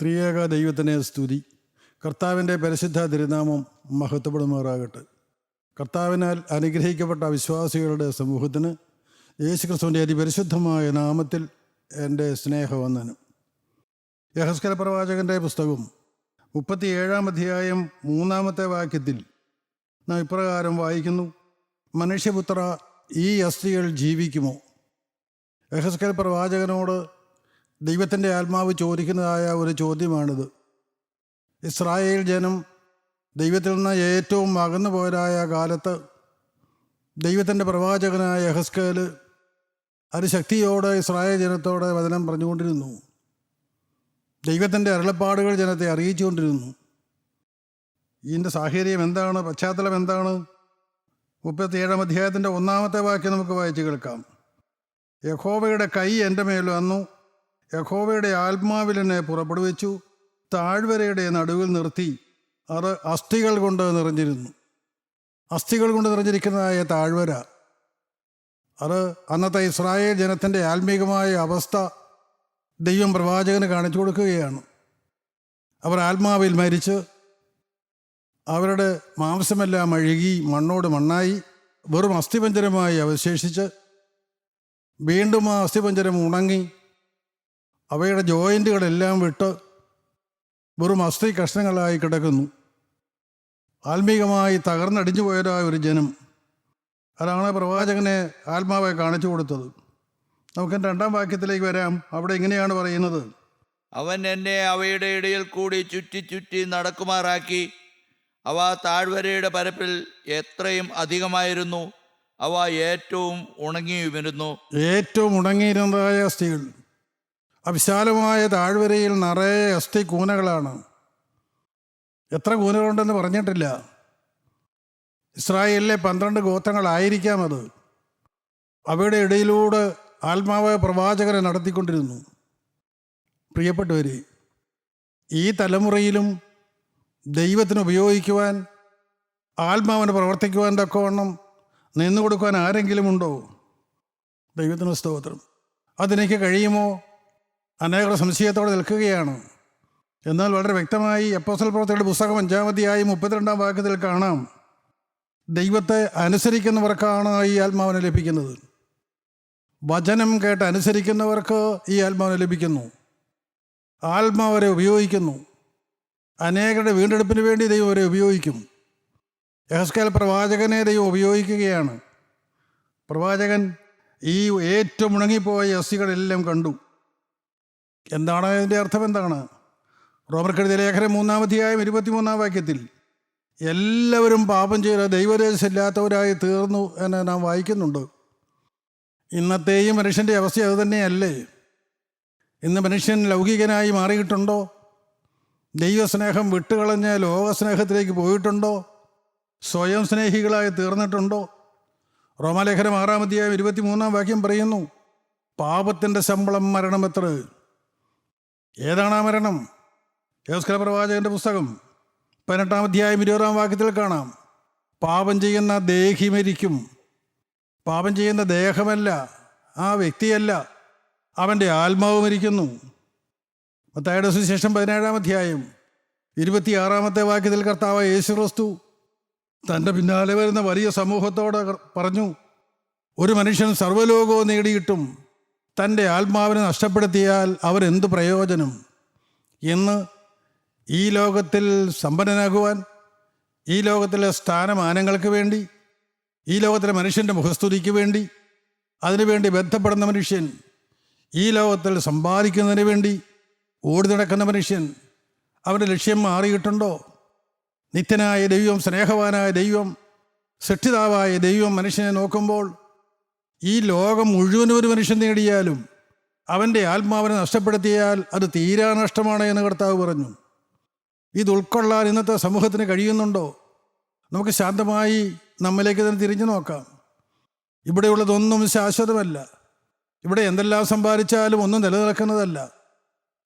ത്രിയേക ദൈവത്തിനെ സ്തുതി. കർത്താവിൻ്റെ പരിശുദ്ധ തിരുനാമം മഹത്വപ്പെടുമാറാകട്ടെ. കർത്താവിനാൽ അനുഗ്രഹിക്കപ്പെട്ട വിശ്വാസികളുടെ സമൂഹത്തിന് യേശുക്രിസ്തുവിൻ്റെ അതിപരിശുദ്ധമായ നാമത്തിൽ എൻ്റെ സ്നേഹവന്ദനം. യഹസ്കേൽ പ്രവാചകൻ്റെ പുസ്തകം 37-ാം അധ്യായം 3-ാമത്തെ വാക്യത്തിൽ നാം ഇപ്രകാരം വായിക്കുന്നു: മനുഷ്യപുത്ര, ഈ അസ്ഥികൾ ജീവിക്കുമോ? യഹസ്കേൽ പ്രവാചകനോട് ദൈവത്തിൻ്റെ ആത്മാവ് ചോദിക്കുന്നതായ ഒരു ചോദ്യമാണിത്. ഇസ്രായേൽ ജനം ദൈവത്തിൽ നിന്ന് ഏറ്റവും അകന്നു പോയതായ കാലത്ത് ദൈവത്തിൻ്റെ പ്രവാചകനായ യഹസ്കേൽ അതിശക്തിയോടെ ഇസ്രായേൽ ജനത്തോടെ വചനം പറഞ്ഞുകൊണ്ടിരുന്നു. ദൈവത്തിൻ്റെ അരുളപ്പാടുകൾ ജനത്തെ അറിയിച്ചുകൊണ്ടിരുന്നു. ഇതിൻ്റെ സാഹചര്യം എന്താണ്? പശ്ചാത്തലം എന്താണ്? 37-ാം അധ്യായത്തിൻ്റെ 1-ാമത്തെ വാക്യം നമുക്ക് വായിച്ച് കേൾക്കാം. യഹോവയുടെ കൈ എൻ്റെ മേൽ വന്നു, യഹോവയുടെ ആത്മാവിൽ എന്നെ പുറപ്പെടുവിച്ചു, താഴ്വരയുടെ നടുവിൽ നിർത്തി, അത് അസ്ഥികൾ കൊണ്ട് നിറഞ്ഞിരുന്നു. അസ്ഥികൾ കൊണ്ട് നിറഞ്ഞിരിക്കുന്നതായ താഴ്വര, അത് അന്നത്തെ ഇസ്രായേൽ ജനത്തിൻ്റെ ആത്മീകമായ അവസ്ഥ ദൈവം പ്രവാചകന് കാണിച്ചു കൊടുക്കുകയാണ്. അവർ ആത്മാവിൽ മരിച്ച് അവരുടെ മാംസമെല്ലാം അഴുകി മണ്ണോട് മണ്ണായി വെറും അസ്ഥിപഞ്ജരമായി അവശേഷിച്ച് വീണ്ടും ആ അസ്ഥിപഞ്ജരം ഉണങ്ങി അവയുടെ ജോയിൻറ്റുകളെല്ലാം വിട്ട് വെറും അസ്ഥി കഷ്ണങ്ങളായി കിടക്കുന്നു. ആത്മീകമായി തകർന്നടിഞ്ഞു പോയതായ ഒരു ജനം. അതാണ് പ്രവാചകനെ ആത്മാവെ കാണിച്ചു കൊടുത്തത്. നമുക്ക് 2-ാം വാക്യത്തിലേക്ക് വരാം. അവിടെ ഇങ്ങനെയാണ് പറയുന്നത്: അവൻ എന്നെ അവയുടെ ഇടയിൽ കൂടി ചുറ്റി ചുറ്റി നടക്കുമാറാക്കി. അവ താഴ്വരയുടെ പരപ്പിൽ എത്രയും അധികമായിരുന്നു. അവ ഏറ്റവും ഉണങ്ങിയുമിരുന്നു. ഏറ്റവും ഉണങ്ങിയിരുന്നതായ അസ്ഥികൾ. അവിശാലമായ താഴ്വരയിൽ നിറയെ അസ്ഥി കൂനകളാണ്. എത്ര കൂനകളുണ്ടെന്ന് പറഞ്ഞിട്ടില്ല. ഇസ്രായേലിലെ 12 ഗോത്രങ്ങളായിരിക്കാം അത്. അവയുടെ ഇടയിലൂടെ ആത്മാവായ പ്രവാചകനെ നടത്തിക്കൊണ്ടിരുന്നു. പ്രിയപ്പെട്ടവരെ, ഈ തലമുറയിലും ദൈവത്തിന് ഉപയോഗിക്കുവാൻ, ആത്മാവിന് പ്രവർത്തിക്കുവാൻ തക്കവണ്ണം നിന്നു കൊടുക്കുവാൻ ആരെങ്കിലും ഉണ്ടോ? ദൈവത്തിന് സ്തോത്രം. അതെനിക്ക് കഴിയുമോ? അനേകർ സംശയത്തോടെ നിൽക്കുകയാണ്. എന്നാൽ വളരെ വ്യക്തമായി അപ്പോസ്തല പ്രവൃത്തികളുടെ പുസ്തകം 5-ാം അധ്യായം 32-ാം വാക്യത്തിൽ കാണാം, ദൈവത്തെ അനുസരിക്കുന്നവർക്കാണ് ഈ ആത്മാവിനെ ലഭിക്കുന്നത്. വചനം കേട്ട് അനുസരിക്കുന്നവർക്ക് ഈ ആത്മാവിനെ ലഭിക്കുന്നു. ആത്മാവരെ ഉപയോഗിക്കുന്നു. അനേകരുടെ വീണ്ടെടുപ്പിന് വേണ്ടി ദൈവം അവരെ ഉപയോഗിക്കും. യഹസ്കേൽ പ്രവാചകനെ ദൈവം ഉപയോഗിക്കുകയാണ്. പ്രവാചകൻ ഈ ഏറ്റവും ഉണങ്ങിപ്പോയ അസ്ഥികളെല്ലാം കണ്ടു. എന്താണ് അതിൻ്റെ അർത്ഥം? എന്താണ്? റോമർക്കെഴുതിയ ലേഖനം 3-ാം അധ്യായം 23-ാം വാക്യത്തിൽ എല്ലാവരും പാപം ചെയ്ത് ദൈവദേശമില്ലാത്തവരായി തീർന്നു എന്ന് നാം വായിക്കുന്നുണ്ട്. ഇന്നത്തെയും മനുഷ്യൻ്റെ അവസ്ഥ അതുതന്നെയല്ലേ? ഇന്ന് മനുഷ്യൻ ലൗകികനായി മാറിയിട്ടുണ്ടോ? ദൈവസ്നേഹം വിട്ടുകളഞ്ഞ് ലോകസ്നേഹത്തിലേക്ക് പോയിട്ടുണ്ടോ? സ്വയം സ്നേഹികളായി തീർന്നിട്ടുണ്ടോ? റോമാലേഖനം 6-ാം അധ്യായം 23-ാം വാക്യം പറയുന്നു, പാപത്തിൻ്റെ ശമ്പളം മരണമത്ര. ഏതാണ് ആ മരണം? യഹസ്കേൽ പ്രവാചകൻ്റെ പുസ്തകം 18-ാം അധ്യായം 20-ാം വാക്യത്തിൽ കാണാം, പാപം ചെയ്യുന്ന ദേഹി മരിക്കും. പാപം ചെയ്യുന്ന ദേഹമല്ല, ആ വ്യക്തിയല്ല, അവൻ്റെ ആത്മാവ് മരിക്കുന്നു. മത്തായിയുടെ സുവിശേഷം 17-ാം അധ്യായം 26-ാമത്തെ വാക്യത്തിൽ കർത്താവായ യേശുക്രിസ്തു തൻ്റെ പിന്നാലെ വരുന്ന വലിയ സമൂഹത്തോട് പറഞ്ഞു, ഒരു മനുഷ്യൻ സർവ്വലോകവും നേടിയിട്ടും തൻ്റെ ആത്മാവിനെ നഷ്ടപ്പെടുത്തിയാൽ അവരെന്ത് പ്രയോജനം? എന്ന് ഈ ലോകത്തിൽ സമ്പന്നനാകുവാൻ, ഈ ലോകത്തിലെ സ്ഥാനമാനങ്ങൾക്ക് വേണ്ടി, ഈ ലോകത്തിലെ മനുഷ്യൻ്റെ മുഖസ്തുതിക്ക് വേണ്ടി, അതിനുവേണ്ടി ബന്ധപ്പെടുന്ന മനുഷ്യൻ, ഈ ലോകത്തിൽ സമ്പാദിക്കുന്നതിന് വേണ്ടി ഓടി നടക്കുന്ന മനുഷ്യൻ, അവൻ്റെ ലക്ഷ്യം മാറിയിട്ടുണ്ടോ? നിത്യനായ ദൈവം, സ്നേഹവാനായ ദൈവം, സൃഷ്ടിതാവായ ദൈവം മനുഷ്യനെ നോക്കുമ്പോൾ ഈ ലോകം മുഴുവനും ഒരു മനുഷ്യൻ നേടിയാലും അവൻ്റെ ആത്മാവിനെ നഷ്ടപ്പെടുത്തിയാൽ അത് തീരാ നഷ്ടമാണ് എന്ന് കർത്താവ് പറഞ്ഞു. ഇത് ഉൾക്കൊള്ളാൻ ഇന്നത്തെ സമൂഹത്തിന് കഴിയുന്നുണ്ടോ? നമുക്ക് ശാന്തമായി നമ്മിലേക്ക് തന്നെ തിരിഞ്ഞു നോക്കാം. ഇവിടെയുള്ളതൊന്നും ശാശ്വതമല്ല. ഇവിടെ എന്തെല്ലാം സമ്പാദിച്ചാലും ഒന്നും നിലനിൽക്കുന്നതല്ല.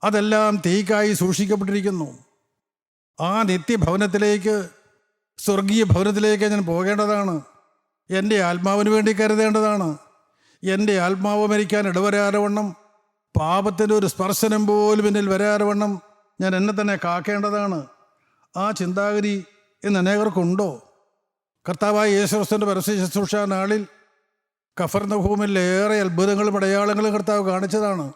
അതെല്ലാം തീക്കായി സൂക്ഷിക്കപ്പെട്ടിരിക്കുന്നു. ആ നിത്യഭവനത്തിലേക്ക്, സ്വർഗീയ ഭവനത്തിലേക്ക് ഞാൻ പോകേണ്ടതാണ്. എൻ്റെ ആത്മാവിന് വേണ്ടി കരുതേണ്ടതാണ്. എൻ്റെ ആത്മാവ് മരിക്കാൻ ഇടവരാതെ വണ്ണം, പാപത്തിൻ്റെ ഒരു സ്പർശനം പോലും എന്നിൽ വരാതെ വണ്ണം ഞാൻ എന്നെ തന്നെ കാക്കേണ്ടതാണ്. ആ ചിന്താഗതി ഇന്ന് അനേകർക്കുണ്ടോ? കർത്താവായ യേശുക്രിസ്തുവിൻ്റെ പരസ്യ ശുശ്രൂഷ നാളിൽ കഫർന്നഹൂമിൽ ഏറെ അത്ഭുതങ്ങളും അടയാളങ്ങളും കർത്താവ് കാണിച്ചതാണ്.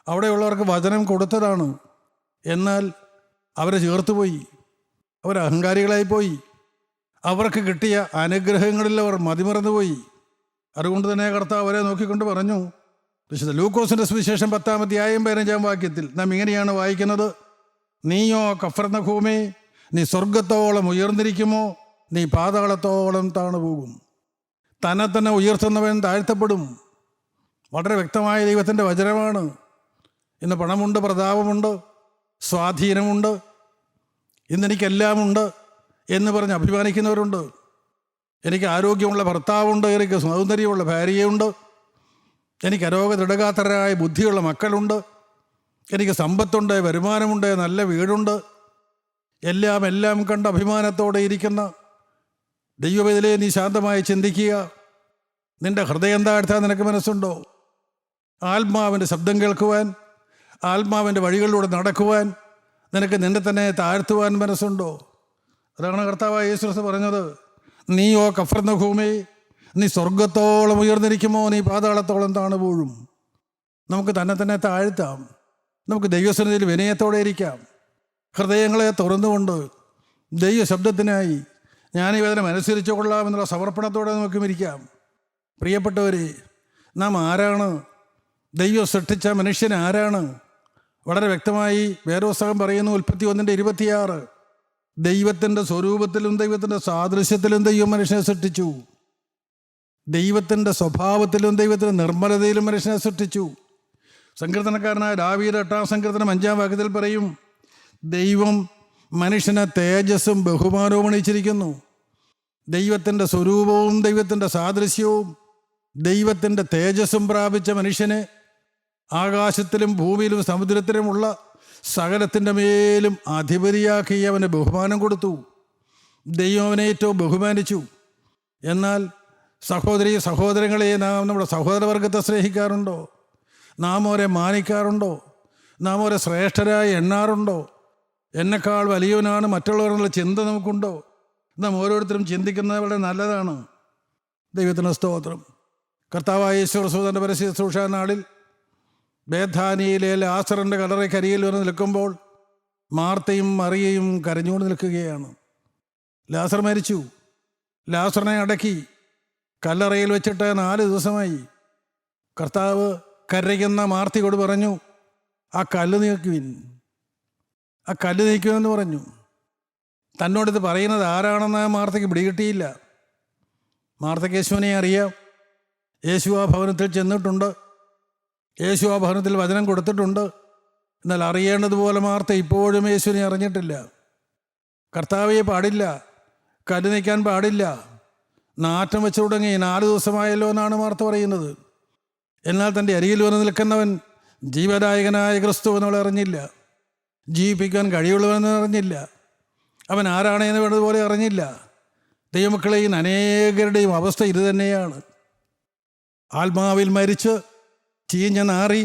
അവിടെയുള്ളവർക്ക് വചനം കൊടുത്തതാണ്. എന്നാൽ അവരെ ചേർത്തുപോയി, അവർ അഹങ്കാരികളായിപ്പോയി. അവർക്ക് കിട്ടിയ അനുഗ്രഹങ്ങളിൽ അവർ മതിമറന്നുപോയി. അതുകൊണ്ട് തന്നെ കർത്താവ് അവരെ നോക്കിക്കൊണ്ട് പറഞ്ഞു, വിശുദ്ധ ലൂക്കോസിൻ്റെ സുവിശേഷം 10-ാം അധ്യായം 15-ാം വാക്യത്തിൽ നാം ഇങ്ങനെയാണ് വായിക്കുന്നത്: നീയോ കഫർന്നഹൂമേ, നീ സ്വർഗത്തോളം ഉയർന്നിരിക്കുമോ, നീ പാതാളത്തോളം താണുപോകും. തന്നെ ഉയർത്തുന്നവൻ താഴ്ത്തപ്പെടും. വളരെ വ്യക്തമായ ദൈവത്തിൻ്റെ വചനമാണ്. ഇന്ന് പണമുണ്ട്, പ്രതാപമുണ്ട്, സ്വാധീനമുണ്ട്, ഇന്നെനിക്കെല്ലാമുണ്ട് എന്ന് പറഞ്ഞ് അഭിമാനിക്കുന്നവരുണ്ട്. എനിക്ക് ആരോഗ്യമുള്ള ഭർത്താവുണ്ട്, എനിക്ക് സൗന്ദര്യമുള്ള ഭാര്യയുണ്ട്, എനിക്ക് അരോഗദൃഢഗാത്രരായ ബുദ്ധിയുള്ള മക്കളുണ്ട്, എനിക്ക് സമ്പത്തുണ്ട്, വരുമാനമുണ്ട്, നല്ല വീടുണ്ട്, എല്ലാം കണ്ട് അഭിമാനത്തോടെ ഇരിക്കുന്ന ദൈവവേദിലെ നീ ശാന്തമായി ചിന്തിക്കുക. നിന്റെ ഹൃദയം താഴ്ത്താൻ നിനക്ക് മനസ്സുണ്ടോ? ആത്മാവിൻ്റെ ശബ്ദം കേൾക്കുവാൻ, ആത്മാവിൻ്റെ വഴികളിലൂടെ നടക്കുവാൻ നിനക്ക് നിന്നെ തന്നെ താഴ്ത്തുവാൻ മനസ്സുണ്ടോ? അതാണ് കർത്താവായ യേശുക്രിസ്തു പറഞ്ഞത്: നീയോ കഫർന്നഹൂമേ, നീ സ്വർഗത്തോളം ഉയർന്നിരിക്കുമോ, നീ പാതാളത്തോളം താണുപോഴും. നമുക്ക് തന്നെ താഴ്ത്താം. നമുക്ക് ദൈവസന്നിധിയിൽ വിനയത്തോടെ ഇരിക്കാം. ഹൃദയങ്ങളെ തുറന്നുകൊണ്ട് ദൈവശബ്ദത്തിനായി ഞാൻ ഈ വേദന അനുസരിച്ചു കൊള്ളാം എന്നുള്ള സമർപ്പണത്തോടെ നമുക്കും ഇരിക്കാം. പ്രിയപ്പെട്ടവരെ, നാം ആരാണ്? ദൈവം സൃഷ്ടിച്ച മനുഷ്യൻ ആരാണ്? വളരെ വ്യക്തമായി വേദപുസ്തകം പറയുന്നു. ഉൽപ്പത്തി 1:26, ദൈവത്തിൻ്റെ സ്വരൂപത്തിലും ദൈവത്തിൻ്റെ സാദൃശ്യത്തിലും ദൈവം മനുഷ്യനെ സൃഷ്ടിച്ചു. ദൈവത്തിൻ്റെ സ്വഭാവത്തിലും ദൈവത്തിൻ്റെ നിർമ്മലതയിലും മനുഷ്യനെ സൃഷ്ടിച്ചു. സങ്കീർത്തനക്കാരനായ ദാവീദ് 8-ാം സങ്കീർത്തനം 5-ാം വാക്യത്തിൽ പറയും: ദൈവം മനുഷ്യനെ തേജസ്സും ബഹുമാനവും അണിയിച്ചിരിക്കുന്നു. ദൈവത്തിൻ്റെ സ്വരൂപവും ദൈവത്തിൻ്റെ സാദൃശ്യവും ദൈവത്തിൻ്റെ തേജസ്സും പ്രാപിച്ച മനുഷ്യനെ ആകാശത്തിലും ഭൂമിയിലും സമുദ്രത്തിലുമുള്ള സകലത്തിൻ്റെ മേലും അധിപതിയാക്കി അവന് ബഹുമാനം കൊടുത്തു. ദൈവം അവനെ ഏറ്റവും ബഹുമാനിച്ചു. എന്നാൽ സഹോദരീ സഹോദരങ്ങളെ, നാം നമ്മുടെ സഹോദരവർഗത്തെ സ്നേഹിക്കാറുണ്ടോ? നാം അവരെ മാനിക്കാറുണ്ടോ? നാം അവരെ ശ്രേഷ്ഠരായി എണ്ണാറുണ്ടോ? എന്നെക്കാൾ വലിയവനാണ് മറ്റുള്ളവരെന്നുള്ള ചിന്ത നമുക്കുണ്ടോ? നാം ഓരോരുത്തരും ചിന്തിക്കുന്നത് വളരെ നല്ലതാണ്. ദൈവത്തിന് സ്തോത്രം. കർത്താവായ യേശുക്രിസ്തു തൻ്റെ പരസ്യ ശുശ്രൂഷ നാളിൽ ബേഥാനിയിലെ ലാസറിൻ്റെ കല്ലറയ്ക്കരികിൽ വന്ന് നിൽക്കുമ്പോൾ മാർത്തയും മറിയയും കരഞ്ഞുകൊണ്ട് നിൽക്കുകയാണ്. ലാസർ മരിച്ചു. ലാസറിനെ അടക്കി കല്ലറയിൽ വെച്ചിട്ട് 4 ദിവസമായി. കർത്താവ് കരയുന്ന മാർത്തിയോട് പറഞ്ഞു, ആ കല്ല് നീക്കുമെന്ന് പറഞ്ഞു. തന്നോടിത് പറയുന്നത് ആരാണെന്ന് മാർത്തയ്ക്ക് പിടികിട്ടിയില്ല. മാർത്തയ്ക്ക് യേശുവിനെ അറിയാം. യേശു ആ ഭവനത്തിൽ ചെന്നിട്ടുണ്ട്, യേശു ആ ഭവനത്തിൽ വചനം കൊടുത്തിട്ടുണ്ട്. എന്നാൽ അറിയേണ്ടതുപോലെ മാർത്ത ഇപ്പോഴും യേശുവിനെ അറിഞ്ഞിട്ടില്ല. കർത്താവെ പാടില്ല, കല്ല് നീക്കാൻ പാടില്ല, നാറ്റം വെച്ചു തുടങ്ങി, 4 ദിവസമായല്ലോ എന്നാണ് മാർത്ത പറയുന്നത്. എന്നാൽ തൻ്റെ അരികിൽ വന്ന് നിൽക്കുന്നവൻ ജീവദായകനായ ക്രിസ്തു എന്നവൾ അറിഞ്ഞില്ല. ജീവിപ്പിക്കാൻ കഴിവുള്ളവനെന്ന് അറിഞ്ഞില്ല. അവൻ ആരാണെന്ന് വേണ്ടതുപോലെ അറിഞ്ഞില്ല. ദൈവമക്കളെയും അനേകരുടെയും അവസ്ഥ ഇത് തന്നെയാണ്. ആത്മാവിൽ മരിച്ച് ചീഞ്ഞ നാറി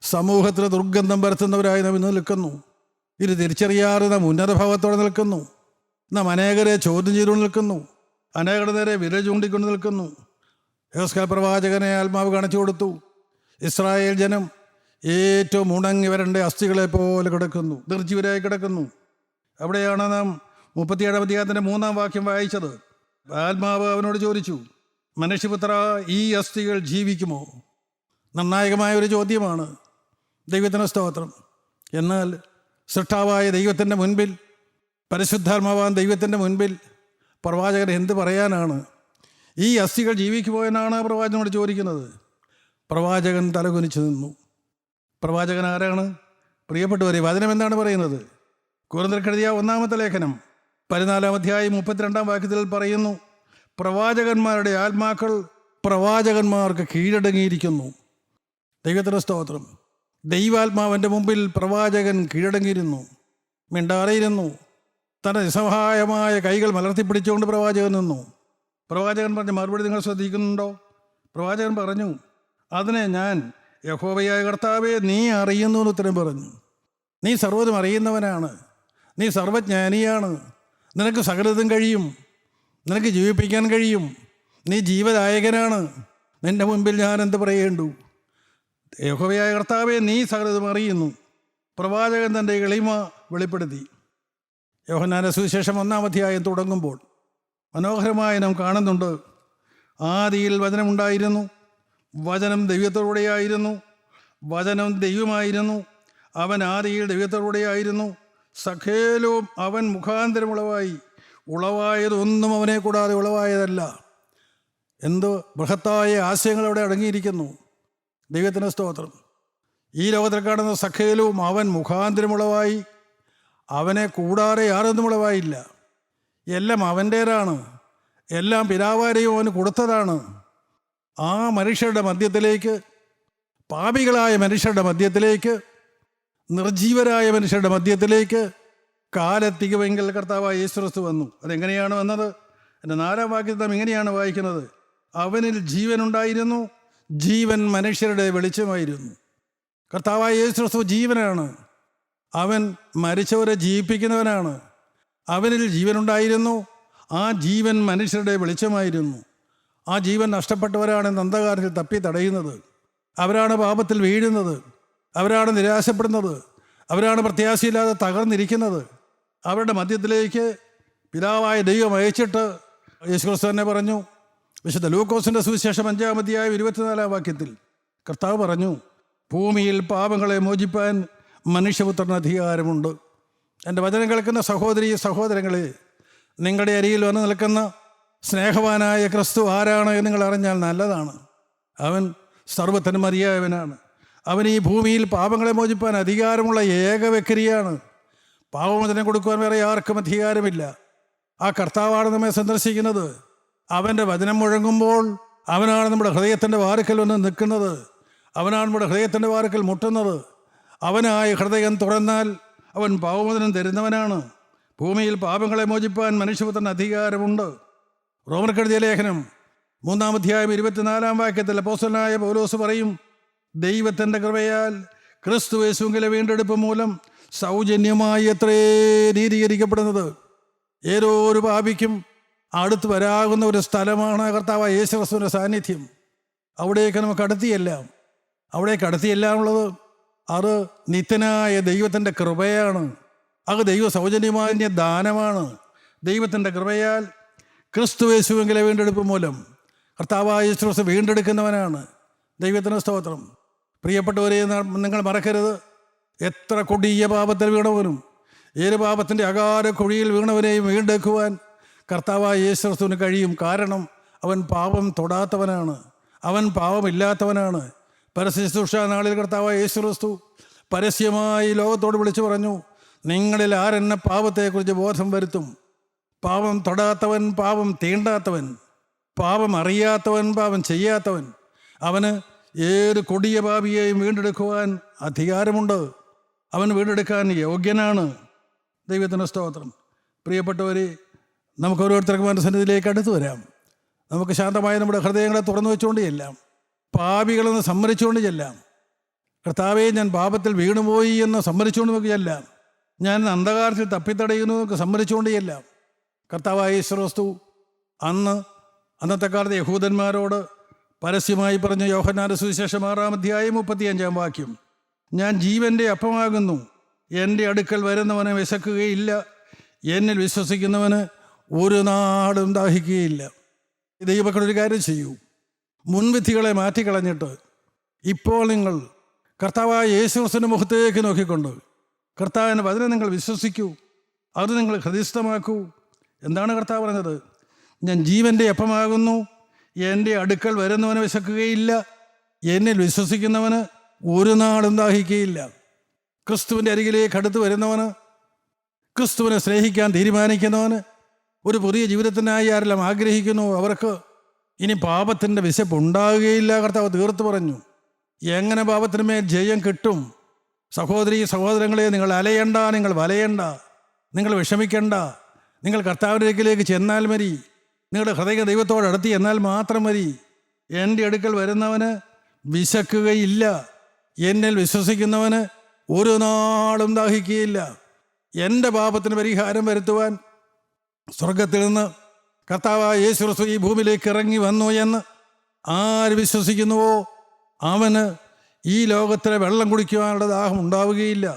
സമൂഹത്തിൽ ദുർഗന്ധം പരത്തുന്നവരായി നാം ഇന്ന് നിൽക്കുന്നു. ഇത് തിരിച്ചറിയാതെ നാം ഉന്നത ഭാവത്തോടെ നിൽക്കുന്നു. നാം അനേകരെ ചോദ്യം ചെയ്തുകൊണ്ട് നിൽക്കുന്നു. അനേകരുടെ നേരെ വിരൽ ചൂണ്ടിക്കൊണ്ട് നിൽക്കുന്നു. യെഹെസ്കേൽ പ്രവാചകനെ ആത്മാവ് കാണിച്ചു കൊടുത്തു. ഇസ്രായേൽ ജനം ഏറ്റവും ഉണങ്ങി വരേണ്ട അസ്ഥികളെ പോലെ കിടക്കുന്നു, നിർജ്ജീവരായി കിടക്കുന്നു. അവിടെയാണ് നാം 37-ാം അധ്യായത്തിൻ്റെ 3-ാം വാക്യം വായിച്ചത്. ആത്മാവ് അവനോട് ചോദിച്ചു, മനുഷ്യപുത്ര, ഈ അസ്ഥികൾ ജീവിക്കുമോ? നിർണായകമായ ഒരു ചോദ്യമാണ്. ദൈവത്തിന് സ്തോത്രം. എന്നാൽ സൃഷ്ടാവായ ദൈവത്തിൻ്റെ മുൻപിൽ, പരിശുദ്ധാത്മാവാൻ ദൈവത്തിൻ്റെ മുൻപിൽ പ്രവാചകൻ എന്ത് പറയാനാണ്? ഈ അസ്ഥികൾ ജീവിക്കുമോ എന്നാണ് പ്രവാചകനോട് ചോദിക്കുന്നത്. പ്രവാചകൻ തലകുനിച്ചു നിന്നു. പ്രവാചകൻ ആരാണ്? പ്രിയപ്പെട്ടവരെ, വചനം എന്താണ് പറയുന്നത്? കൊരിന്ത്യർക്കെഴുതിയ 1-ാമത്തെ ലേഖനം 14-ാം അധ്യായം 32-ാം വാക്യത്തിൽ പറയുന്നു, പ്രവാചകന്മാരുടെ ആത്മാക്കൾ പ്രവാചകന്മാർക്ക് കീഴടങ്ങിയിരിക്കുന്നു. ദൈവത്തിന് സ്തോത്രം. ദൈവാത്മാവിൻ്റെ മുമ്പിൽ പ്രവാചകൻ കീഴടങ്ങിയിരുന്നു, മിണ്ടാറിയിരുന്നു. തൻ്റെ നിസ്സഹായമായ കൈകൾ മലർത്തിപ്പിടിച്ചുകൊണ്ട് പ്രവാചകൻ നിന്നു. പ്രവാചകൻ പറഞ്ഞ മറുപടി നിങ്ങൾ ശ്രദ്ധിക്കുന്നുണ്ടോ? പ്രവാചകൻ പറഞ്ഞു, അതിനെ ഞാൻ യഹോവയായ കർത്താവേ, നീ അറിയുന്നു എന്ന് ഉത്തരം പറഞ്ഞു. നീ സർവ്വതും അറിയുന്നവനാണ്, നീ സർവജ്ഞാനിയാണ്, നിനക്ക് സകലതും കഴിയും, നിനക്ക് ജീവിപ്പിക്കാൻ കഴിയും, നീ ജീവദായകനാണ്, നിൻ്റെ മുൻപിൽ ഞാൻ എന്ത് പറയേണ്ടു? യഹോവയായ കർത്താവേ, നീ സകലതും അറിയുന്നു. പ്രവാചകൻ തൻ്റെ എളിമ വെളിപ്പെടുത്തി. യോഹന്നാന്റെ സുവിശേഷം 1-ാം അധ്യായം തുടങ്ങുമ്പോൾ മനോഹരമായി നാം കാണുന്നുണ്ട്, ആദിയിൽ വചനമുണ്ടായിരുന്നു, വചനം ദൈവത്തോടെയായിരുന്നു, വചനം ദൈവമായിരുന്നു, അവൻ ആദിയിൽ ദൈവത്തോടെയായിരുന്നു, സകലവും അവൻ മുഖാന്തരമുളവായി, ഉളവായതൊന്നും അവനെ കൂടാതെ ഉളവായതല്ല. എന്ത് ബൃഹത്തായ ആശയങ്ങൾ അവിടെ അടങ്ങിയിരിക്കുന്നു. ദൈവത്തിന് സ്തോത്രം. ഈ ലോകത്തിൽ കാണുന്ന സകലവും അവൻ മുഖാന്തരമുളവായി, അവനെ കൂടാതെ യാതൊന്നും ഉളവായില്ല. എല്ലാം അവൻ്റേതാണ്, എല്ലാം പിതാവാരെയും അവന് കൊടുത്തതാണ്. ആ മനുഷ്യരുടെ മധ്യത്തിലേക്ക്, പാപികളായ മനുഷ്യരുടെ മധ്യത്തിലേക്ക്, നിർജീവരായ മനുഷ്യരുടെ മധ്യത്തിലേക്ക് കാലത്തികവെങ്കിൽ കർത്താവായ യേശുക്രിസ്തു വന്നു. അതെങ്ങനെയാണ് വന്നത്? എൻ്റെ 4-ാം വാക്യത്തിൽ നാം ഇങ്ങനെയാണ് വായിക്കുന്നത്, അവനിൽ ജീവനുണ്ടായിരുന്നു, ജീവൻ മനുഷ്യരുടെ വെളിച്ചമായിരുന്നു. കർത്താവായ യേശുക്രിസ്തു ജീവനാണ്. അവൻ മരിച്ചവരെ ജീവിപ്പിക്കുന്നവനാണ്. അവനിൽ ജീവനുണ്ടായിരുന്നു, ആ ജീവൻ മനുഷ്യരുടെ വെളിച്ചമായിരുന്നു. ആ ജീവൻ നഷ്ടപ്പെട്ടവരാണ് അന്ധകാരത്തിൽ തപ്പി തടയുന്നത്. അവരാണ് പാപത്തിൽ വീഴുന്നത്, അവരാണ് നിരാശപ്പെടുന്നത്, അവരാണ് പ്രത്യാശയില്ലാതെ തകർന്നിരിക്കുന്നത്. അവരുടെ മധ്യത്തിലേക്ക് പിതാവായ ദൈവം അയച്ചിട്ട് യേശുക്രിസ്തു തന്നെ പറഞ്ഞു. വിശുദ്ധ ലൂക്കോസിൻ്റെ സുവിശേഷം 5-ാം അധ്യായം 24-ാം വാക്യത്തിൽ കർത്താവ് പറഞ്ഞു, ഭൂമിയിൽ പാപങ്ങളെ മോചിപ്പാൻ മനുഷ്യപുത്രന് അധികാരമുണ്ട്. എൻ്റെ വചനം കേൾക്കുന്ന സഹോദരീ സഹോദരങ്ങളെ, നിങ്ങളുടെ അരികിൽ വന്ന് നിൽക്കുന്ന സ്നേഹവാനായ ക്രിസ്തു ആരാണ് എന്ന് നിങ്ങൾ അറിഞ്ഞാൽ നല്ലതാണ്. അവൻ സർവ്വത്തിനും മതിയായവനാണ്. അവൻ ഈ ഭൂമിയിൽ പാപങ്ങളെ മോചിപ്പാൻ അധികാരമുള്ള ഏക വ്യക്തിയാണ്. പാപമോചനം കൊടുക്കുവാൻ വേറെ ആർക്കും അധികാരമില്ല. ആ കർത്താവാണ് നമ്മെ സന്ദർശിക്കുന്നത്. അവൻ്റെ വചനം മുഴങ്ങുമ്പോൾ അവനാണ് നമ്മുടെ ഹൃദയത്തിൻ്റെ വാതിൽക്കൽ വന്ന് നിൽക്കുന്നത്. അവനാണ് നമ്മുടെ ഹൃദയത്തിൻ്റെ വാതിൽക്കൽ മുട്ടുന്നത്. അവനായ ഹൃദയം തുറന്നാൽ അവൻ പാപമോചനം തരുന്നവനാണ്. ഭൂമിയിൽ പാപങ്ങളെ മോചിപ്പാൻ മനുഷ്യപുത്രന് അധികാരമുണ്ട്. റോമർക്കെഴുതിയ ലേഖനം 3-ാം അധ്യായം 24-ാം വാക്യത്തിൽ അപ്പോസ്തലനായ പൗലോസ് പറയും, ദൈവത്തിൻ്റെ കൃപയാൽ ക്രിസ്തു യേശുവിലെ വീണ്ടെടുപ്പ് മൂലം സൗജന്യമായി എത്രേ നീതീകരിക്കപ്പെടുന്നത്. ഏതോ ഒരു പാപിക്കും അടുത്ത് വരാകുന്ന ഒരു സ്ഥലമാണ് കർത്താവായ യേശുക്രിസ്തുവിൻ്റെ സാന്നിധ്യം. അവിടേക്ക് നമുക്ക് അടുത്തിയെല്ലാം ഉള്ളത് അത് നിത്യനായ ദൈവത്തിൻ്റെ കൃപയാണ്. അത് ദൈവ സൗജന്യമായ ദാനമാണ്. ദൈവത്തിൻ്റെ കൃപയാൽ ക്രിസ്തു യേശുവിലെ വീണ്ടെടുപ്പ് മൂലം കർത്താവായ യേശുക്രിസ്തു വീണ്ടെടുക്കുന്നവനാണ്. ദൈവത്തിന് സ്തോത്രം. പ്രിയപ്പെട്ടവരെ, നിങ്ങൾ മറക്കരുത്, എത്ര കൊടിയ പാപത്തിൽ വീണവനും ഏത് പാപത്തിൻ്റെ അകാര കുഴിയിൽ വീണവനെയും വീണ്ടെടുക്കുവാൻ കർത്താവായ യേശുക്രിസ്തുവിന് കഴിയും. കാരണം അവൻ പാപം തൊടാത്തവനാണ്, അവൻ പാപമില്ലാത്തവനാണ്. പരസ്യശുശ്രൂഷ നാളിൽ കർത്താവായ യേശുക്രിസ്തു പരസ്യമായി ലോകത്തോട് വിളിച്ചു പറഞ്ഞു, നിങ്ങളിൽ ആരെന്നെ പാപത്തെക്കുറിച്ച് ബോധം വരുത്തും? പാപം തൊടാത്തവൻ, പാപം തീണ്ടാത്തവൻ, പാപം അറിയാത്തവൻ, പാപം ചെയ്യാത്തവൻ, അവന് ഏത് കൊടിയ പാപിയെയും വീണ്ടെടുക്കുവാൻ അധികാരമുണ്ട്. അവൻ വീണ്ടെടുക്കാൻ യോഗ്യനാണ്. ദൈവത്തിന് സ്തോത്രം. പ്രിയപ്പെട്ടവരെ, നമുക്ക് ഓരോരുത്തർക്കും അവൻ്റെ സന്നിധിയിലേക്ക് അടുത്ത് വരാം. നമുക്ക് ശാന്തമായി നമ്മുടെ ഹൃദയങ്ങളെ തുറന്നു വെച്ചുകൊണ്ട് ചെല്ലാം. പാപികളെന്ന് സമ്മതിച്ചുകൊണ്ട് ചെല്ലാം. കർത്താവേ, ഞാൻ പാപത്തിൽ വീണുപോയി എന്ന് സമ്മതിച്ചുകൊണ്ട് നമുക്ക് ചെല്ലാം. ഞാൻ അന്ധകാരത്തിൽ തപ്പിത്തടയുന്നു നമുക്ക് സമ്മതിച്ചുകൊണ്ട് ചെല്ലാം. കർത്താവായ യേശുക്രിസ്തു അന്നത്തെ കാലത്തെ യഹൂദന്മാരോട് പരസ്യമായി പറഞ്ഞ യോഹന്നാന്റെ സുവിശേഷം 6-ാം അധ്യായം 35-ാം വാക്യം, ഞാൻ ജീവൻ്റെ അപ്പമാകുന്നു, എൻ്റെ അടുക്കൽ വരുന്നവന് വിശക്കുകയില്ല, എന്നിൽ വിശ്വസിക്കുന്നവന് ഒരു നാടും ദാഹിക്കുകയില്ല. ദൈവമക്കളൊരു കാര്യം ചെയ്യൂ, മുൻവിധികളെ മാറ്റിക്കളഞ്ഞിട്ട് ഇപ്പോൾ നിങ്ങൾ കർത്താവായ യേശുക്രിസ്തുവിൻ്റെ മുഖത്തേക്ക് നോക്കിക്കൊണ്ട് കർത്താവിൻ്റെ വചനം നിങ്ങൾ വിശ്വസിക്കൂ, അത് നിങ്ങൾ ഹൃദയസ്ഥമാക്കൂ. എന്താണ് കർത്താവ് പറഞ്ഞത്? ഞാൻ ജീവൻ്റെ അപ്പമാകുന്നു, എൻ്റെ അടുക്കൽ വരുന്നവന് വിശക്കുകയില്ല, എന്നിൽ വിശ്വസിക്കുന്നവന് ഒരു നാളും ദാഹിക്കുകയില്ല. ക്രിസ്തുവിൻ്റെ അരികിലേക്ക് അടുത്ത് വരുന്നവന്, ക്രിസ്തുവിനെ സ്നേഹിക്കാൻ തീരുമാനിക്കുന്നവന്, ഒരു പുതിയ ജീവിതത്തിനായി ആരെല്ലാം ആഗ്രഹിക്കുന്നു അവർക്ക് ഇനി പാപത്തിൻ്റെ വിശപ്പ് ഉണ്ടാകുകയില്ല. കർത്താവ് തീർത്തു പറഞ്ഞു. എങ്ങനെ പാപത്തിന്മേൽ ജയം കിട്ടും? സഹോദരീ സഹോദരങ്ങളെ, നിങ്ങൾ അലയണ്ട, നിങ്ങൾ വലയണ്ട, നിങ്ങൾ വിഷമിക്കണ്ട. നിങ്ങൾ കർത്താവിൻ്റെ അടുക്കിലേക്ക് ചെന്നാൽ മതി. നിങ്ങളുടെ ഹൃദയ ദൈവത്തോട് അടുത്ത് എന്നാൽ മാത്രം മതി. എൻ്റെ അടുക്കൽ വരുന്നവന് വിശക്കുകയില്ല, എന്നിൽ വിശ്വസിക്കുന്നവന് ഒരു നാളും ദാഹിക്കുകയില്ല. എൻ്റെ പാപത്തിന് പരിഹാരം വരുത്തുവാൻ സ്വർഗത്തിൽ നിന്ന് കർത്താവായ യേശു ക്രിസ്തു ഈ ഭൂമിയിലേക്ക് ഇറങ്ങി വന്നു എന്ന് ആര് വിശ്വസിക്കുന്നുവോ അവന് ഈ ലോകത്തിലെ വെള്ളം കുടിക്കുവാനുള്ള ദാഹം ഉണ്ടാവുകയില്ല,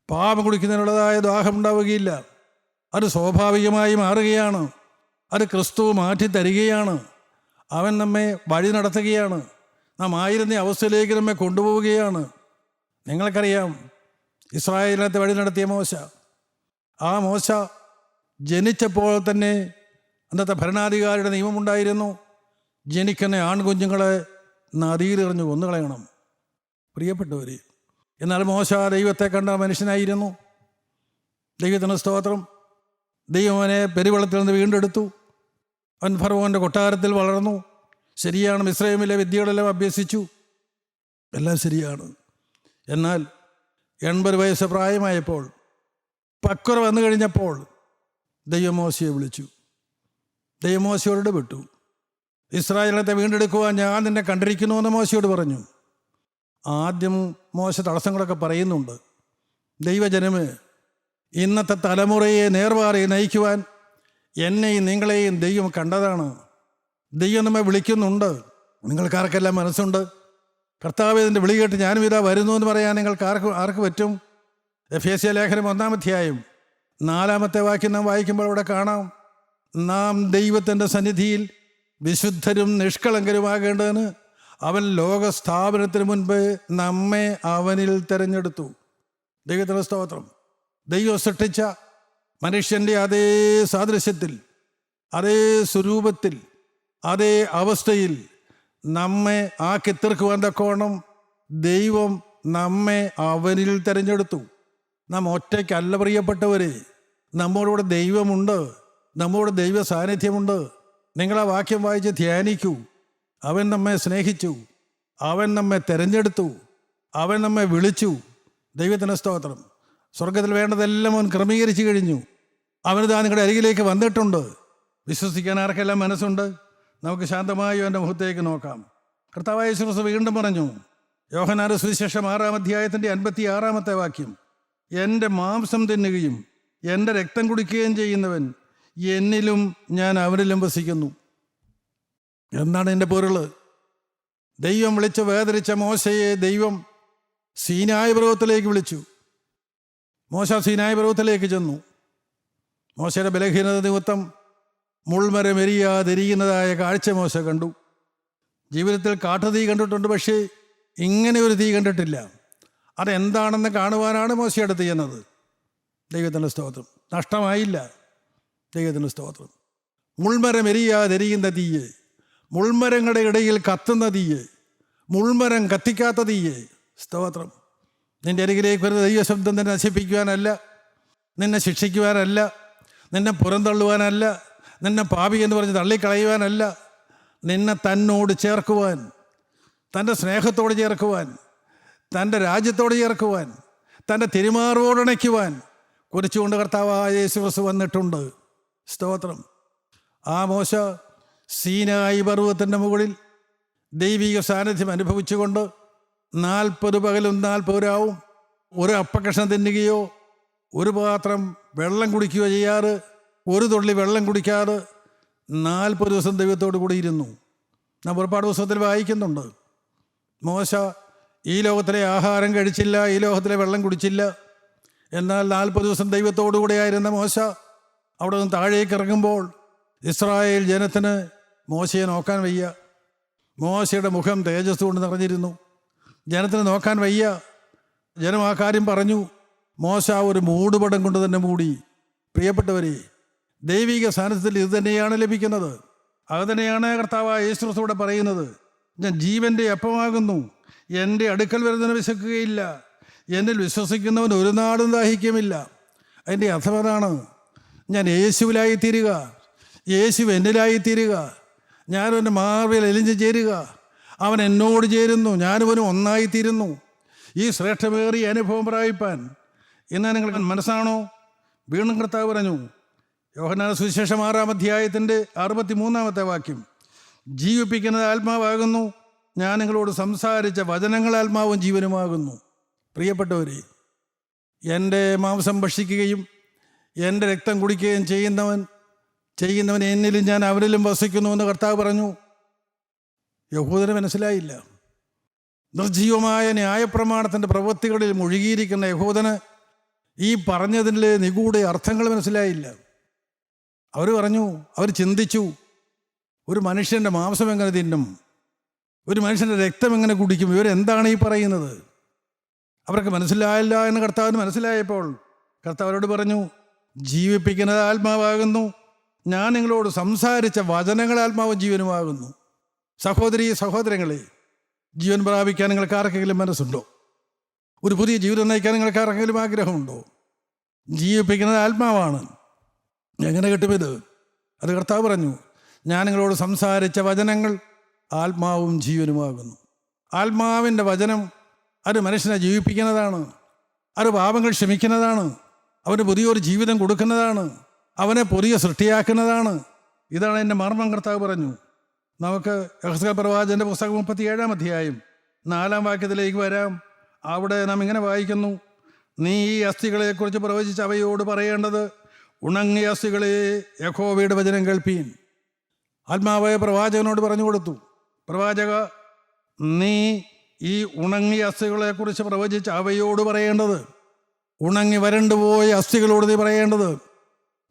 പാപം കുടിക്കുന്നതിനുള്ളതായ ദാഹം ഉണ്ടാവുകയില്ല. അത് സ്വാഭാവികമായി മാറുകയാണ്. അത് ക്രിസ്തു മാറ്റി തരികയാണ്. അവൻ നമ്മെ വഴി നടത്തുകയാണ്. നാം ആയിരുന്ന അവസ്ഥയിലേക്ക് നമ്മെ കൊണ്ടുപോവുകയാണ്. നിങ്ങൾക്കറിയാം, ഇസ്രായേലിനകത്ത് വഴി നടത്തിയ മോശ. ആ മോശ ജനിച്ചപ്പോൾ തന്നെ അന്നത്തെ ഭരണാധികാരിയുടെ നിയമമുണ്ടായിരുന്നു, ജനിക്കുന്ന ആൺകുഞ്ഞുങ്ങളെ നദിയിലെറിഞ്ഞ് കൊന്നുകളയണം. പ്രിയപ്പെട്ടവർ, എന്നാൽ മോശ ദൈവത്തെ കണ്ട മനുഷ്യനായിരുന്നു. ദൈവത്തിന് സ്തോത്രം. ദൈവം അവനെ പെരുവെള്ളത്തിൽ നിന്ന് വീണ്ടെടുത്തു. അവൻ ഫറവോൻ്റെ കൊട്ടാരത്തിൽ വളർന്നു. ശരിയാണ്, മിസ്രൈമിലെ വിദ്യകളെല്ലാം അഭ്യസിച്ചു, എല്ലാം ശരിയാണ്. എന്നാൽ 80 വയസ്സ് പ്രായമായപ്പോൾ, പക്വത വന്നു കഴിഞ്ഞപ്പോൾ ദൈവം മോശയെ വിളിച്ചു. ദൈവം മോശയോട് വിട്ടു. ഇസ്രായേലിനെ വീണ്ടെടുക്കുവാൻ ഞാൻ നിന്നെ കണ്ടിരിക്കുന്നുവെന്ന് മോശയോട് പറഞ്ഞു. ആദ്യം മോശ തടസ്സങ്ങളൊക്കെ പറയുന്നുണ്ട്. ദൈവജനമേ, ഇന്നത്തെ തലമുറയെ നേർവാറയെ നയിക്കുവാൻ എന്നെയും നിങ്ങളെയും ദൈവം കണ്ടതാണ്. ദൈവം നമ്മെ വിളിക്കുന്നുണ്ട്. നിങ്ങൾക്കാർക്കെല്ലാം മനസ്സുണ്ട്? കർത്താവേ, ഇതിൻ്റെ വിളി കേട്ട് ഞാനും ഇതാ വരുന്നു എന്ന് പറയാൻ നിങ്ങൾക്ക് ആർക്ക് പറ്റും? എഫേസ്യ ലേഖനം 1-ാം അധ്യായം 4-ാമത്തെ വാക്യം നാം വായിക്കുമ്പോൾ അവിടെ കാണാം, നാം ദൈവത്തിൻ്റെ സന്നിധിയിൽ വിശുദ്ധരും നിഷ്കളങ്കരുമാകേണ്ടതിന് അവൻ ലോകസ്ഥാപനത്തിന് മുൻപ് നമ്മെ അവനിൽ തിരഞ്ഞെടുത്തു. ദൈവത്തിൻ്റെ സ്തോത്രം. ദൈവം സൃഷ്ടിച്ച മനുഷ്യൻ്റെ അതേ സാദൃശ്യത്തിൽ, അതേ സ്വരൂപത്തിൽ, അതേ അവസ്ഥയിൽ നമ്മെ ആക്കി തീർക്കുവാൻ തക്കോണം ദൈവം നമ്മെ അവനിൽ തിരഞ്ഞെടുത്തു. നാം ഒറ്റയ്ക്കല്ല പ്രിയപ്പെട്ടവരെ, നമ്മോടുകൂടെ ദൈവമുണ്ട്, നമ്മോട് ദൈവ സാന്നിധ്യമുണ്ട്. നിങ്ങൾ ആ വാക്യം വായിച്ച് ധ്യാനിക്കൂ. അവൻ നമ്മെ സ്നേഹിച്ചു, അവൻ നമ്മെ തിരഞ്ഞെടുത്തു, അവൻ നമ്മെ വിളിച്ചു. ദൈവത്തിൻ്റെ സ്തോത്രം. സ്വർഗത്തിൽ വേണ്ടതെല്ലാം അവൻ ക്രമീകരിച്ചു കഴിഞ്ഞു. അവനിതാ നിങ്ങളുടെ അരികിലേക്ക് വന്നിട്ടുണ്ട്. വിശ്വസിക്കാൻ ആർക്കെല്ലാം മനസ്സുണ്ട്? നമുക്ക് ശാന്തമായി അവൻ്റെ മുഖത്തേക്ക് നോക്കാം. കർത്താവായ യേശു ക്രിസ്തു വീണ്ടും പറഞ്ഞു, യോഹന്നാന്റെ സുവിശേഷം 6-ാം അധ്യായത്തിൻ്റെ 56-ാമത്തെ വാക്യം, എൻ്റെ മാംസം തിന്നുകയും എൻ്റെ രക്തം കുടിക്കുകയും ചെയ്യുന്നവൻ എന്നിലും ഞാൻ അവനിലും വസിക്കുന്നു. എന്താണ് എൻ്റെ പൊരുള്? ദൈവം വിളിച്ച് വേദനിച്ച മോശയെ ദൈവം സീനായി പർവ്വതത്തിലേക്ക് വിളിച്ചു. മോശ സീനായി പർവ്വതത്തിലേക്ക് ചെന്നു. മോശയുടെ ബലഹീനത നിമിത്തം മുൾമരം എരിയാതിരിക്കുന്നതായ കാഴ്ച മോശ കണ്ടു. ജീവിതത്തിൽ കാട്ടുതീ കണ്ടിട്ടുണ്ട്, പക്ഷേ ഇങ്ങനെ ഒരു തീ കണ്ടിട്ടില്ല. അതെന്താണെന്ന് കാണുവാനാണ് മോശയുടെ ചെയ്യുന്നത്. ദൈവത്തിൻ്റെ സ്തോത്രം. നഷ്ടമായില്ല. ദൈവത്തിൻ്റെ സ്തോത്രം. മുൾമരം എരിയാതിരിക്കുന്ന തീയെ, മുൾമരങ്ങളുടെ ഇടയിൽ കത്തുന്ന തീയെ, മുൾമരം കത്തിക്കാത്ത തീയെ. സ്തോത്രം. നിൻ്റെ അരികിലേക്ക് വരുന്ന ദൈവശബ്ദം നിന്നെ നശിപ്പിക്കുവാനല്ല, നിന്നെ ശിക്ഷിക്കുവാനല്ല, നിന്നെ പുറന്തള്ളുവാനല്ല, നിന്നെ പാപി എന്ന് പറഞ്ഞ് തള്ളിക്കളയുവാനല്ല, നിന്നെ തന്നോട് ചേർക്കുവാൻ, തൻ്റെ സ്നേഹത്തോട് ചേർക്കുവാൻ, തൻ്റെ രാജ്യത്തോട് ചേർക്കുവാൻ, തൻ്റെ തിരുമാറോടണയ്ക്കുവാൻ കുറിച്ചുകൊണ്ട് കർത്താവായ യേശു ക്രിസ്തു വന്നിട്ടുണ്ട്. സ്തോത്രം. ആ മോശ സീനായി പർവ്വതത്തിൻ്റെ മുകളിൽ ദൈവിക സാന്നിധ്യം അനുഭവിച്ചുകൊണ്ട് 40 പകലും 40 രാവും ഒരു അപ്പക്കഷ്ണം തിന്നുകയോ ഒരു പാത്രം വെള്ളം കുടിക്കുകയോ ചെയ്യാറ്, ഒരു തുള്ളി വെള്ളം കുടിക്കാതെ 40 ദിവസം ദൈവത്തോടു കൂടി ഇരുന്നു. നാം പുറപ്പാട് പുസ്തകത്തിൽ വായിക്കുന്നുണ്ട്, മോശ ഈ ലോകത്തിലെ ആഹാരം കഴിച്ചില്ല, ഈ ലോകത്തിലെ വെള്ളം കുടിച്ചില്ല. എന്നാൽ 40 ദിവസം ദൈവത്തോടു കൂടെയായിരുന്ന മോശ അവിടെ നിന്ന് താഴേക്ക് ഇറങ്ങുമ്പോൾ ഇസ്രായേൽ ജനത്തിന് മോശയെ നോക്കാൻ വയ്യ. മോശയുടെ മുഖം തേജസ് കൊണ്ട് നിറഞ്ഞിരുന്നു. ജനത്തിന് നോക്കാൻ വയ്യ. ജനം ആ കാര്യം പറഞ്ഞു. മോശ ഒരു മൂടുപടം കൊണ്ട് തന്നെ മൂടി. പ്രിയപ്പെട്ടവരെ, ദൈവിക സാന്നിധ്യത്തിൽ ഇത് തന്നെയാണ് ലഭിക്കുന്നത്. അത് തന്നെയാണ് കർത്താവായ യേശു ക്രിസ്തുവോട് പറയുന്നത്, ഞാൻ ജീവൻ്റെ അപ്പമാകുന്നു, എൻ്റെ അടുക്കൽ വരുന്നതിന് വിശക്കുകയില്ല, എന്നിൽ വിശ്വസിക്കുന്നവൻ ഒരു നാളും ദാഹിക്കുമില്ല. അതിൻ്റെ അർത്ഥം അതാണ്, ഞാൻ യേശുവിലായിത്തീരുക, യേശു എന്നിലായിത്തീരുക, ഞാനവൻ്റെ മാർവിൽ എലിഞ്ഞു ചേരുക, അവൻ എന്നോട് ചേരുന്നു, ഞാനവനും ഒന്നായിത്തീരുന്നു. ഈ ശ്രേഷ്ഠമേറിയ അനുഭവം പ്രാപിപ്പാൻ ഇന്ന് നിങ്ങൾക്ക് മനസ്സാണോ? വീണ്ടും കർത്താവ് പറഞ്ഞു, യോഹന്നാന്റെ സുവിശേഷം 6-ാം അധ്യായത്തിൻ്റെ 63-ാമത്തെ വാക്യം, ജീവിപ്പിക്കുന്നത് ആത്മാവാകുന്നു, ഞാൻ നിങ്ങളോട് സംസാരിച്ച വചനങ്ങൾ ആത്മാവും ജീവനുമാകുന്നു. പ്രിയപ്പെട്ടവരെ, എൻ്റെ മാംസം ഭക്ഷിക്കുകയും എൻ്റെ രക്തം കുടിക്കുകയും ചെയ്യുന്നവൻ എന്നിലും ഞാൻ അവരിലും വസിക്കുന്നു എന്ന് കർത്താവ് പറഞ്ഞു. യഹൂദന് മനസ്സിലായില്ല. നിർജ്ജീവമായ ന്യായപ്രമാണത്തിൻ്റെ പ്രവൃത്തികളിൽ മുഴുകിയിരിക്കുന്ന യഹൂദന് ഈ പറഞ്ഞതിൻ്റെ നിഗൂഢ അർത്ഥങ്ങൾ മനസ്സിലായില്ല. അവർ ചിന്തിച്ചു, ഒരു മനുഷ്യൻ്റെ മാംസം എങ്ങനെ തിന്നും, ഒരു മനുഷ്യൻ്റെ രക്തം എങ്ങനെ കുടിക്കും, ഇവരെന്താണ് ഈ പറയുന്നത്? അവർക്ക് മനസ്സിലായില്ല എന്ന് കർത്താവിന് മനസ്സിലായപ്പോൾ കർത്താവിനോട് പറഞ്ഞു, ജീവിപ്പിക്കുന്നത് ആത്മാവാകുന്നു, ഞാൻ നിങ്ങളോട് സംസാരിച്ച വചനങ്ങൾ ആത്മാവും ജീവനുമാകുന്നു. സഹോദരീ സഹോദരങ്ങളെ, ജീവൻ പ്രാപിക്കാൻ നിങ്ങൾക്ക് ആർക്കെങ്കിലും മനസ്സുണ്ടോ? ഒരു പുതിയ ജീവിതം നയിക്കാൻ നിങ്ങൾക്ക് ആർക്കെങ്കിലും ആഗ്രഹമുണ്ടോ? ജീവിപ്പിക്കുന്നത് ആത്മാവാണ്. എങ്ങനെ കിട്ടും ഇത്? അത് കർത്താവ് പറഞ്ഞു, ഞാൻ നിങ്ങളോട് സംസാരിച്ച വചനങ്ങൾ ആത്മാവും ജീവനുമാകുന്നു. ആത്മാവിൻ്റെ വചനം അത് മനുഷ്യനെ ജീവിപ്പിക്കുന്നതാണ്, അത് പാപങ്ങൾ ക്ഷമിക്കുന്നതാണ്, അവന് പുതിയൊരു ജീവിതം കൊടുക്കുന്നതാണ്, അവനെ പുതിയ സൃഷ്ടിയാക്കുന്നതാണ്. ഇതാണ് എൻ്റെ മർമ്മം. കർത്താവ് പറഞ്ഞു. നമുക്ക് യെഹെസ്കേൽ പ്രവാചകന്റെ പുസ്തകം 37-ാം അധ്യായം 4-ാം വാക്യത്തിലേക്ക് വരാം. അവിടെ നാം ഇങ്ങനെ വായിക്കുന്നു, നീ ഈ അസ്ഥികളെക്കുറിച്ച് പ്രവചിച്ച് അവയോട് പറയേണ്ടത്, ഉണങ്ങിയ അസ്ഥികളെ യഹോവയുടെ വചനം കേൾപ്പീൻ. ആത്മാവായ പ്രവാചകനോട് പറഞ്ഞു കൊടുത്തു, പ്രവാചക, നീ ഈ ഉണങ്ങിയ അസ്ഥികളെക്കുറിച്ച് പ്രവചിച്ച് അവയോട് പറയേണ്ടത്, ഉണങ്ങി വരണ്ടുപോയ അസ്ഥികളോട് നീ പറയേണ്ടത്,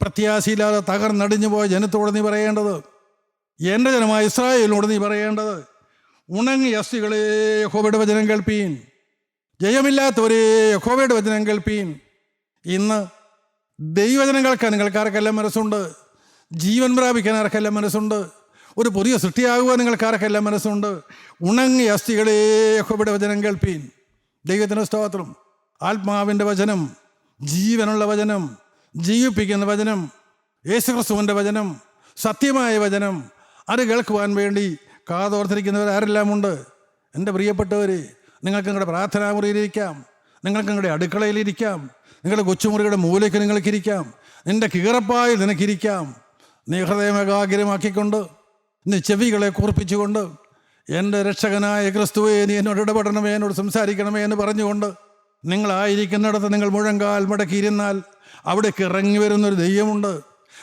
പ്രത്യാശയില്ലാതെ തകർന്നടിഞ്ഞു പോയ ജനത്തോട് നീ പറയേണ്ടത്, എൻ്റെ ജനമായ ഇസ്രായേലിനോട് നീ പറയേണ്ടത്, ഉണങ്ങിയ അസ്ഥികളെ യഹോവയുടെ വചനം കേൾപ്പീൻ, ജയമില്ലാത്തവരെ യഹോവയുടെ വചനം കേൾപ്പീൻ. ഇന്ന് ദൈവവചനം കേൾക്കാൻ നിങ്ങൾക്ക് ആർക്കെല്ലാം മനസ്സുണ്ട്? ജീവൻ പ്രാപിക്കാൻ ആർക്കെല്ലാം മനസ്സുണ്ട്? ഒരു പുതിയ സൃഷ്ടിയാകുവാൻ നിങ്ങൾക്ക് ആർക്കെല്ലാം മനസ്സുണ്ട്? ഉണങ്ങിയ അസ്ഥികളെ യഹോവയുടെ വചനം കേൾപ്പീൻ. ദൈവത്തിന് സ്തോത്രം. ആത്മാവിൻ്റെ വചനം, ജീവനുള്ള വചനം, ജീവിപ്പിക്കുന്ന വചനം, യേശുക്രിസ്തുവിൻ്റെ വചനം, സത്യമായ വചനം, അത് കേൾക്കുവാൻ വേണ്ടി കാതോർത്തിരിക്കുന്നവർ ആരെല്ലാം ഉണ്ട്? എൻ്റെ പ്രിയപ്പെട്ടവർ, നിങ്ങൾക്ക് നിങ്ങളുടെ പ്രാർത്ഥനാമുറിയിലിരിക്കാം, നിങ്ങൾക്ക് നിങ്ങളുടെ അടുക്കളയിലിരിക്കാം, നിങ്ങളുടെ കൊച്ചുമുറിയുടെ മൂലയ്ക്ക് നിങ്ങൾക്കിരിക്കാം, നിൻ്റെ കീറപ്പായിൽ നിനക്കിരിക്കാം. നീ ഹൃദയം ഏകാഗ്രമാക്കിക്കൊണ്ട്, നീ ചെവികളെ കൂർപ്പിച്ചുകൊണ്ട്, എൻ്റെ രക്ഷകനായ ക്രിസ്തുവേ, നീ എന്നോട് ഇടപെടണമേ, എന്നോട് സംസാരിക്കണമേ എന്ന് പറഞ്ഞുകൊണ്ട് നിങ്ങളായിരിക്കുന്നിടത്ത് നിങ്ങൾ മുഴങ്കാൽ മടക്കിയിരുന്നാൽ അവിടേക്ക് ഇറങ്ങി വരുന്നൊരു ദൈവമുണ്ട്.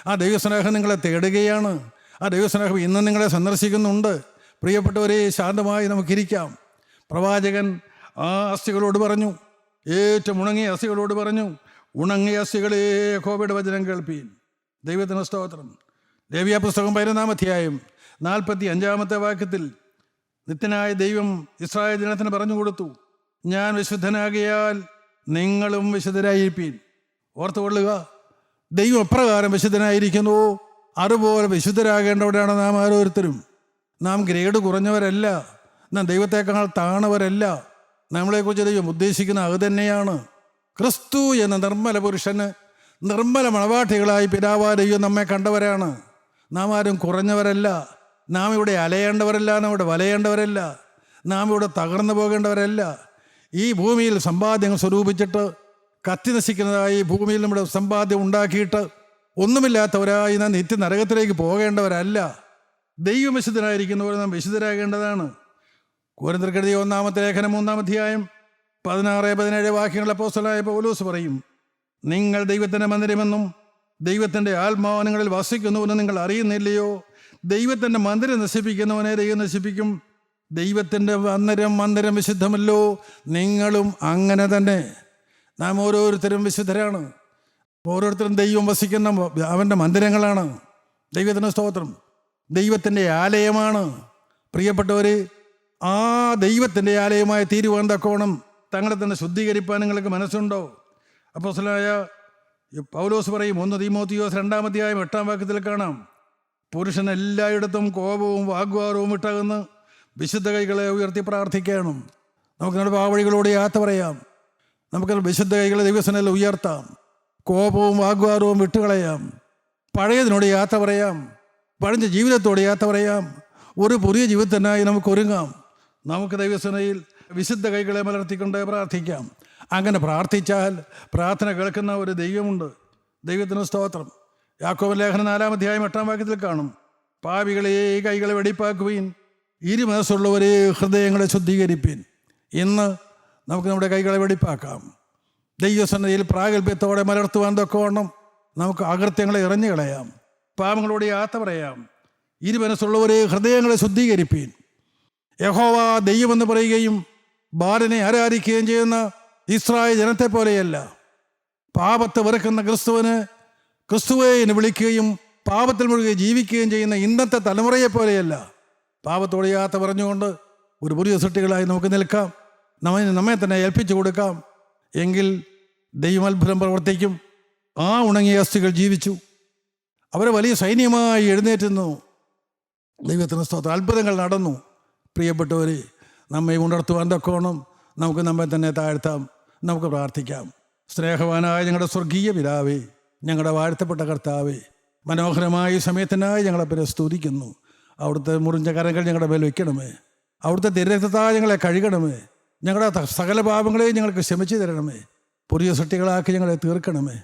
ആ ദൈവസ്നേഹം നിങ്ങളെ തേടുകയാണ്. ആ ദൈവസ്നേഹം ഇന്നും നിങ്ങളെ സന്ദർശിക്കുന്നുണ്ട്. പ്രിയപ്പെട്ടവരെ, ശാന്തമായി നമുക്കിരിക്കാം. പ്രവാചകൻ ആ അസ്ഥികളോട് പറഞ്ഞു, ഏറ്റവും ഉണങ്ങിയ അസ്ഥികളോട് പറഞ്ഞു, ഉണങ്ങിയ അസ്ഥികളെ യഹോവയുടെ വചനം കേൾപ്പീൻ. ദൈവത്തിന് സ്തോത്രം. ലേവ്യ പുസ്തകം 11-ാം അധ്യായം 45-ാമത്തെ വാക്യത്തിൽ നിത്യനായ ദൈവം ഇസ്രായേൽ ജനത്തിന് പറഞ്ഞു കൊടുത്തു, ഞാൻ വിശുദ്ധനാകിയാൽ നിങ്ങളും വിശുദ്ധരായിരിപ്പീൻ. ഓർത്തുകൊള്ളുക, ദൈവം എപ്രകാരം വിശുദ്ധനായിരിക്കുന്നു അതുപോലെ വിശുദ്ധരാകേണ്ടവരാണ് നാം ഓരോരുത്തരും. നാം ഗ്രേഡ് കുറഞ്ഞവരല്ല, നാം ദൈവത്തെക്കാൾ താണവരല്ല. നമ്മളെക്കുറിച്ച് ദൈവം ഉദ്ദേശിക്കുന്ന അത് തന്നെയാണ്. ക്രിസ്തു എന്ന നിർമ്മല പുരുഷന് നിർമ്മല മണവാട്ടികളായി പിതാവായ ദൈവം നമ്മെ കണ്ടവരാണ്. നാം ആരും കുറഞ്ഞവരല്ല. നാം ഇവിടെ അലയേണ്ടവരല്ല, നാം ഇവിടെ വലയേണ്ടവരല്ല, നാം ഇവിടെ തകർന്നു പോകേണ്ടവരല്ല. ഈ ഭൂമിയിൽ സമ്പാദ്യങ്ങൾ സ്വരൂപിച്ചിട്ട് കത്തി നശിക്കുന്നതായി ഭൂമിയിൽ നമ്മുടെ സമ്പാദ്യം ഉണ്ടാക്കിയിട്ട് ഒന്നുമില്ലാത്തവരായി നാം നിത്യ നരകത്തിലേക്ക് പോകേണ്ടവരല്ല. ദൈവം വിശുദ്ധനായിരിക്കുന്നവർ നാം വിശുദ്ധരാകേണ്ടതാണ്. കൊരിന്ത്യർക്കെഴുതിയ 1-ാമത്തെ ലേഖനം 3-ാം അധ്യായം 16-17 വാക്യങ്ങൾ അപ്പോസ്തലനായ പൗലോസ് പറയും, നിങ്ങൾ ദൈവത്തിൻ്റെ മന്ദിരമെന്നും ദൈവത്തിൻ്റെ ആത്മാവ് നിങ്ങളിൽ വസിക്കുന്നുവെന്ന് നിങ്ങൾ അറിയുന്നില്ലയോ? ദൈവത്തിൻ്റെ മന്ദിരം നശിപ്പിക്കുന്നവനെ ദൈവം നശിപ്പിക്കും. ദൈവത്തിൻ്റെ മന്ദിരം വിശുദ്ധമല്ലോ, നിങ്ങളും അങ്ങനെ തന്നെ. നാം ഓരോരുത്തരും വിശുദ്ധരാണ്. ഓരോരുത്തരും ദൈവം വസിക്കുന്ന അവൻ്റെ മന്ദിരങ്ങളാണ്. ദൈവത്തിന് സ്തോത്രം. ദൈവത്തിൻ്റെ ആലയമാണ്. പ്രിയപ്പെട്ടവർ, ആ ദൈവത്തിൻ്റെ ആലയമായി തീരുവാൻ തക്കോണം തങ്ങളെ തന്നെ ശുദ്ധീകരിപ്പാൻ നിങ്ങൾക്ക് മനസ്സുണ്ടോ? അപ്പോസ്തലനായ പൗലോസ് പറയും, 1 തീമോത്തിയോസ് 2-ാം അധ്യായം 8-ാം വാക്യത്തിൽ കാണാം, പുരുഷൻ എല്ലായിടത്തും കോപവും വാഗ്വാദവും വിട്ടകന്ന് വിശുദ്ധ കൈകളെ ഉയർത്തി പ്രാർത്ഥിക്കണം. നമുക്ക് നമ്മുടെ പാവഴികളോട് യാത്ര പറയാം. നമുക്ക് വിശുദ്ധ കൈകളെ ദൈവസനയിൽ ഉയർത്താം. കോപവും വാഗ്വാദവും വിട്ടുകളയാം. പഴയതിനോട് യാത്ര പറയാം. പഴഞ്ഞ ജീവിതത്തോട് യാത്ര പറയാം. ഒരു പുതിയ ജീവിതത്തിനായി നമുക്ക് ഒരുങ്ങാം. നമുക്ക് ദൈവസനയിൽ വിശുദ്ധ കൈകളെ മലർത്തിക്കൊണ്ട് പ്രാർത്ഥിക്കാം. അങ്ങനെ പ്രാർത്ഥിച്ചാൽ പ്രാർത്ഥന കേൾക്കുന്ന ഒരു ദൈവമുണ്ട്. ദൈവത്തിന് സ്തോത്രം. യാക്കോബ് ലേഖനം 4-ാം അധ്യായം 8-ാം വാക്യത്തിൽ കാണും, പാപികളെ കൈകളെ വെടിപ്പാക്കുവീൻ, ഇരുമനസ്സുള്ളവരെ ഹൃദയങ്ങളെ ശുദ്ധീകരിപ്പീൻ. ഇന്ന് നമുക്ക് നമ്മുടെ കൈകളെ വെടിപ്പാക്കാം. ദൈവസന്നിധിയിൽ പ്രാഗൽഭ്യത്തോടെ മലർത്തുവാൻ തൊക്കവണ്ണം നമുക്ക് അകൃത്യങ്ങളെ എറിഞ്ഞു കളയാം, പാപങ്ങളോട് യാത്ര പറയാം. ഇരുമനസ്സുള്ളവരെ ഹൃദയങ്ങളെ ശുദ്ധീകരിപ്പീൻ. യഹോവ ദൈവമെന്ന് പറയുകയും ബാലനെ ആരാധിക്കുകയും ചെയ്യുന്ന ഇസ്രായേൽ ജനത്തെ പോലെയല്ല. പാപത്തെ വെറുക്കുന്ന ക്രിസ്തുവെ എന്ന് വിളിക്കുകയും പാപത്തിൽ മുഴുകി ജീവിക്കുകയും ചെയ്യുന്ന ഇന്നത്തെ തലമുറയെ പോലെയല്ല. പാപത്തോട് യാത്ര പറഞ്ഞുകൊണ്ട് ഒരു പുതിയ സൃഷ്ടികളായി നമുക്ക് നിൽക്കാം. നമ്മെ തന്നെ ഏൽപ്പിച്ചു കൊടുക്കാം. എങ്കിൽ ദൈവം അത്ഭുതം പ്രവർത്തിക്കും. ആ ഉണങ്ങിയ അസ്ഥികൾ ജീവിച്ചു. അവരെ വലിയ സൈന്യമായി എഴുന്നേറ്റുന്നു. ദൈവത്തിന് സ്തോത്രം. അത്ഭുതങ്ങൾ നടന്നു. പ്രിയപ്പെട്ടവരെ, നമ്മെ ഉണർത്തുവാൻ തക്കോണം നമുക്ക് നമ്മെ തന്നെ താഴ്ത്താം. നമുക്ക് പ്രാർത്ഥിക്കാം. സ്നേഹവാനായ ഞങ്ങളുടെ സ്വർഗീയ പിതാവേ, ഞങ്ങളുടെ വാഴ്ത്തപ്പെട്ട കർത്താവേ, മനോഹരമായ ഈ സമയത്തിനായി ഞങ്ങളെ പിന്നെ സ്തുതിക്കുന്നു. അവിടുത്തെ മുറിഞ്ഞ കരങ്ങൾ ഞങ്ങളുടെ മേൽ വയ്ക്കണമേ. അവിടുത്തെ തിരരക്തത്താൽ ഞങ്ങളെ കഴുകണമേ. ഞങ്ങളുടെ സകല പാപങ്ങളെയും ഞങ്ങൾക്ക് ക്ഷമിച്ചു തരണമേ. പുതിയ സൃഷ്ടികളാക്കി ഞങ്ങളെ തീർക്കണമേ.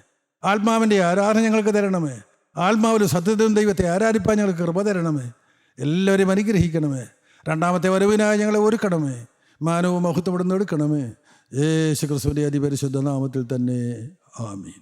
ആത്മാവിൻ്റെ ആരാധന ഞങ്ങൾക്ക് തരണമേ. ആത്മാവിൽ സത്യത്തിലും ദൈവത്തെ ആരാധിപ്പാൻ ഞങ്ങൾക്ക് കൃപ തരണമേ. എല്ലാവരെയും അനുഗ്രഹിക്കണമേ. രണ്ടാമത്തെ വരവിനായി ഞങ്ങളെ ഒരുക്കണമേ. മാനവും മഹത്വപ്പെടുന്ന എടുക്കണമേ. യേശു ക്രിസ്തുവിൻ്റെ അതിപരിശുദ്ധ നാമത്തിൽ തന്നെ. ആമീൻ.